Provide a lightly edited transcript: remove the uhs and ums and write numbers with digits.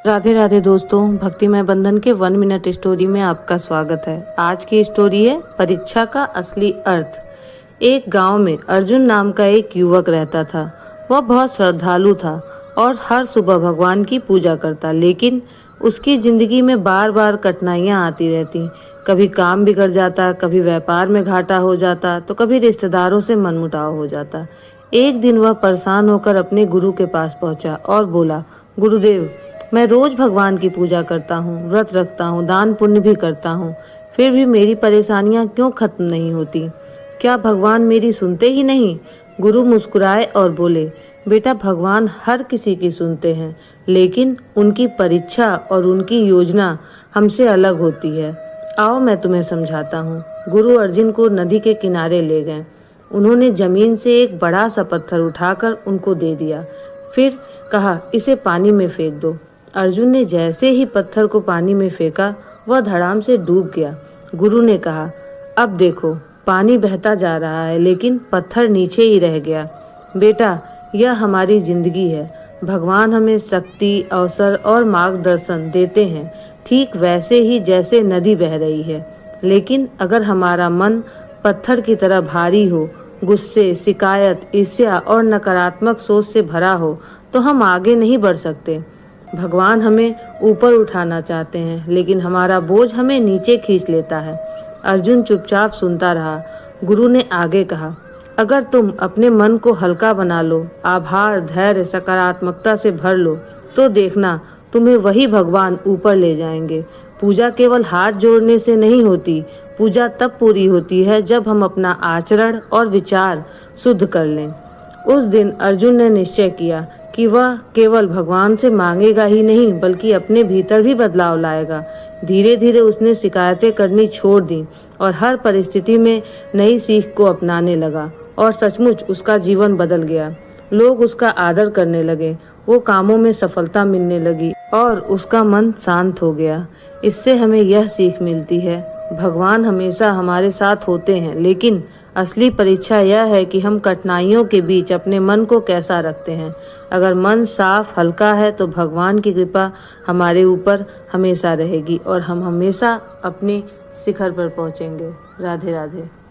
राधे राधे दोस्तों, भक्तिमय बंधन के 1 मिनट स्टोरी में आपका स्वागत है। आज की स्टोरी है परीक्षा का असली अर्थ। एक गांव में अर्जुन नाम का एक युवक रहता था। वह बहुत श्रद्धालु था और हर सुबह भगवान की पूजा करता, लेकिन उसकी जिंदगी में बार बार कठिनाइयां आती रहती। कभी काम बिगड़ जाता, कभी व्यापार में घाटा हो जाता, तो कभी रिश्तेदारों से मनमुटाव हो जाता। एक दिन वह परेशान होकर अपने गुरु के पास पहुंचा और बोला, गुरुदेव, मैं रोज भगवान की पूजा करता हूँ, व्रत रखता हूँ, दान पुण्य भी करता हूँ, फिर भी मेरी परेशानियाँ क्यों खत्म नहीं होती? क्या भगवान मेरी सुनते ही नहीं? गुरु मुस्कुराए और बोले, बेटा, भगवान हर किसी की सुनते हैं, लेकिन उनकी परीक्षा और उनकी योजना हमसे अलग होती है। आओ मैं तुम्हें समझाता हूँ। गुरु अर्जुन को नदी के किनारे ले गए। उन्होंने जमीन से एक बड़ा सा पत्थर उठाकर उनको दे दिया। फिर कहा, इसे पानी में फेंक दो। अर्जुन ने जैसे ही पत्थर को पानी में फेंका, वह धड़ाम से डूब गया। गुरु ने कहा, अब देखो, पानी बहता जा रहा है, लेकिन पत्थर नीचे ही रह गया। बेटा, यह हमारी जिंदगी है। भगवान हमें शक्ति, अवसर और मार्गदर्शन देते हैं, ठीक वैसे ही जैसे नदी बह रही है। लेकिन अगर हमारा मन पत्थर की तरह भारी हो, गुस्से, शिकायत, ईर्ष्या और नकारात्मक सोच से भरा हो, तो हम आगे नहीं बढ़ सकते। भगवान हमें ऊपर उठाना चाहते हैं, लेकिन हमारा बोझ हमें नीचे खींच लेता है। अर्जुन चुपचाप सुनता रहा। गुरु ने आगे कहा, अगर तुम अपने मन को हल्का बना लो, आभार, धैर्य, सकारात्मकता से भर लो, तो देखना तुम्हें वही भगवान ऊपर ले जाएंगे। पूजा केवल हाथ जोड़ने से नहीं होती। पूजा तब पूरी होती है जब हम अपना आचरण और विचार शुद्ध कर लें। उस दिन अर्जुन ने निश्चय किया कि वह केवल भगवान से मांगेगा ही नहीं, बल्कि अपने भीतर भी बदलाव लाएगा। धीरे धीरे उसने शिकायतें करनी छोड़ दी और हर परिस्थिति में नई सीख को अपनाने लगा, और सचमुच उसका जीवन बदल गया। लोग उसका आदर करने लगे, वो कामों में सफलता मिलने लगी और उसका मन शांत हो गया। इससे हमें यह सीख मिलती है, भगवान हमेशा हमारे साथ होते हैं, लेकिन असली परीक्षा यह है कि हम कठिनाइयों के बीच अपने मन को कैसा रखते हैं। अगर मन साफ, हल्का है, तो भगवान की कृपा हमारे ऊपर हमेशा रहेगी और हम हमेशा अपने शिखर पर पहुंचेंगे। राधे राधे।